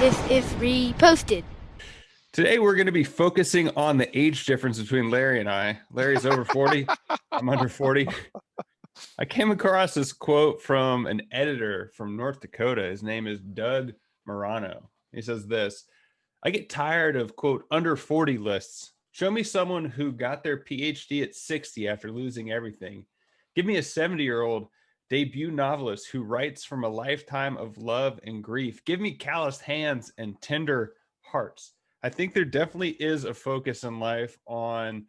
This is reposted. Today, we're going to be focusing on the age difference between Larry and I. Larry's over 40. I'm under 40. I came across this quote from an editor from North Dakota. His name is Doug Murano. He says this: I get tired of, quote, under 40 lists. Show me someone who got their PhD at 60 after losing everything. Give me a 70-year-old debut novelist who writes from a lifetime of love and grief. Give me calloused hands and tender hearts. I think there definitely is a focus in life on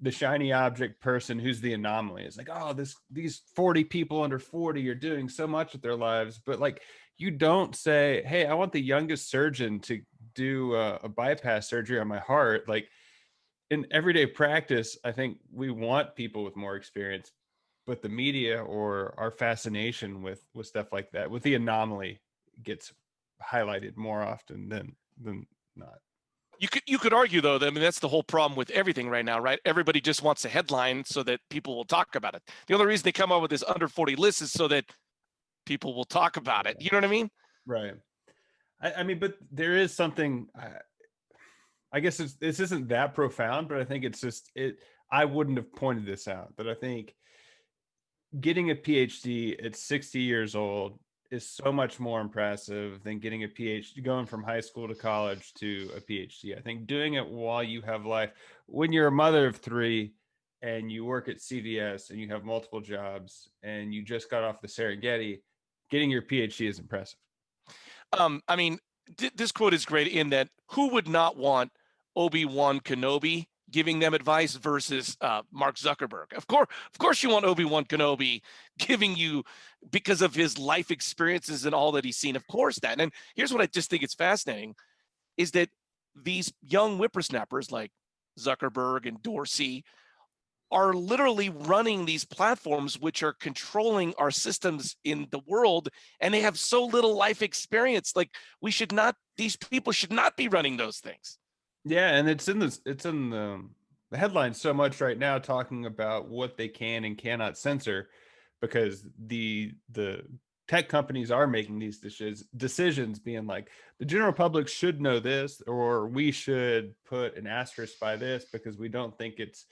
the shiny object person who's the anomaly. It's like, oh, these 40 people under 40 are doing so much with their lives, but like, you don't say, hey, I want the youngest surgeon to do a bypass surgery on my heart. Like, in everyday practice, I think we want people with more experience, but the media or our fascination with stuff like that, with the anomaly, gets highlighted more often than not. You could argue, though, that, I mean, that's the whole problem with everything right now, right? Everybody just wants a headline so that people will talk about it. The only reason they come up with this under 40 list is so that people will talk about it. You know what I mean? Right. I mean, but there is something. I guess this isn't that profound, but I think it's just it. I wouldn't have pointed this out, but I think getting a PhD at 60 years old is so much more impressive than getting a PhD, going from high school to college to a PhD. I think doing it while you have life, when you're a mother of three and you work at CVS and you have multiple jobs and you just got off the Serengeti, getting your PhD is impressive. I mean, this quote is great in that who would not want Obi-Wan Kenobi giving them advice versus Mark Zuckerberg? Of course, you want Obi-Wan Kenobi giving you, because of his life experiences and all that he's seen. Of course, that. And here's what I just think is fascinating is that these young whippersnappers like Zuckerberg and Dorsey are literally running these platforms which are controlling our systems in the world, and they have so little life experience. Like, these people should not be running those things. Yeah, and it's in the headlines so much right now, talking about what they can and cannot censor, because the tech companies are making these decisions, being like, the general public should know this, or we should put an asterisk by this because we don't think it's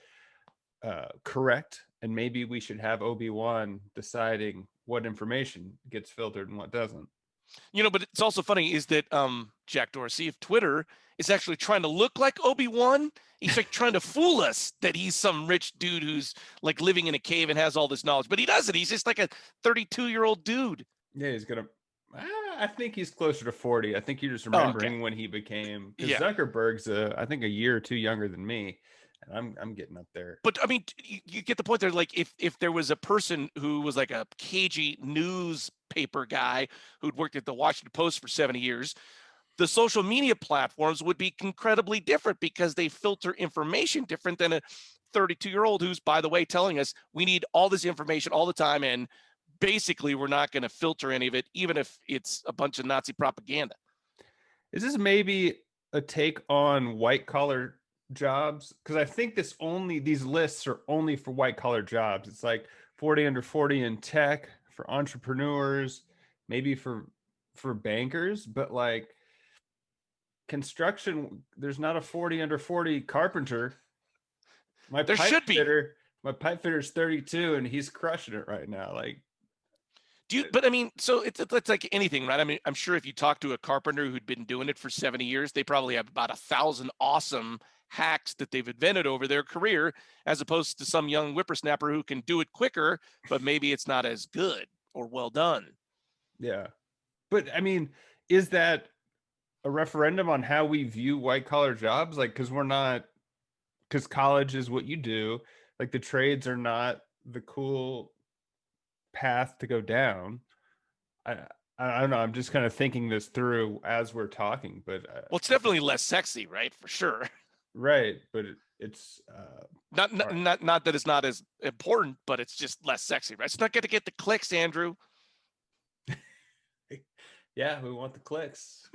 correct, and maybe we should have Obi-Wan deciding what information gets filtered and what doesn't. But it's also funny is that Jack Dorsey of Twitter is actually trying to look like Obi-Wan. He's like trying to fool us that he's some rich dude who's like living in a cave and has all this knowledge, but he doesn't. He's just like a 32-year-old dude. Yeah, he's gonna. I think he's closer to 40. I think you're just remembering when he became. Because Zuckerberg's, I think, a year or two younger than me, and I'm getting up there. But I mean, you get the point there. Like, if there was a person who was like a cagey newspaper guy who'd worked at the Washington Post for 70 years, the social media platforms would be incredibly different because they filter information different than a 32-year-old who's, by the way, telling us we need all this information all the time, and basically we're not going to filter any of it, even if it's a bunch of Nazi propaganda. Is this maybe a take on white collar jobs? Because I think these lists are only for white collar jobs. It's like 40 under 40 in tech, for entrepreneurs, maybe for bankers, but like construction, there's not a 40 under 40 carpenter. There should be. My pipe fitter is 32 and he's crushing it right now. Like, but I mean, so it's like anything, right? I mean, I'm sure if you talk to a carpenter who'd been doing it for 70 years, they probably have about 1,000 awesome hacks that they've invented over their career, as opposed to some young whippersnapper who can do it quicker, but maybe it's not as good or well done. Yeah. But I mean, is that a referendum on how we view white collar jobs? Like, because college is what you do. Like, the trades are not the cool path to go down. I don't know. I'm just kind of thinking this through as we're talking, but well, it's definitely less sexy, right? For sure. Right, but it's not that it's not as important, but it's just less sexy, right? It's not going to get the clicks, Andrew. Yeah, we want the clicks.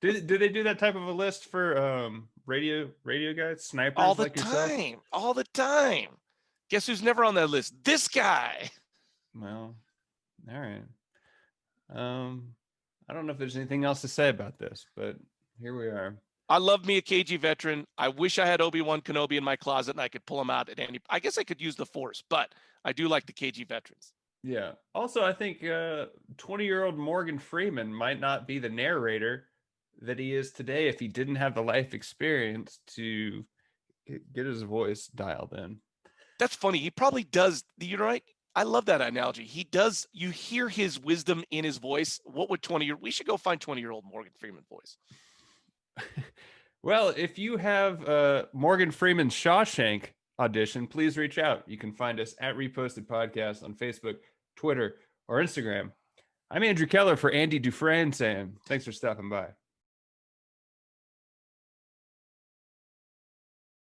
do they do that type of a list for radio guys, snipers all the like time, yourself? All the time. Guess who's never on that list? This guy. Well, all right. I don't know if there's anything else to say about this, but here we are. I love me a KG veteran. I wish I had Obi-Wan Kenobi in my closet and I could pull him out at any. I guess I could use the Force, but I do like the KG veterans. Yeah. Also, I think 20-year-old Morgan Freeman might not be the narrator that he is today if he didn't have the life experience to get his voice dialed in. That's funny. He probably does. You're right. I love that analogy. He does. You hear his wisdom in his voice. What would 20-year? We should go find 20-year-old Morgan Freeman voice. Well, if you have Morgan Freeman's Shawshank audition, please reach out. You can find us at Reposted Podcast on Facebook, Twitter, or Instagram. I'm Andrew Keller for Andy Dufresne saying thanks for stopping by.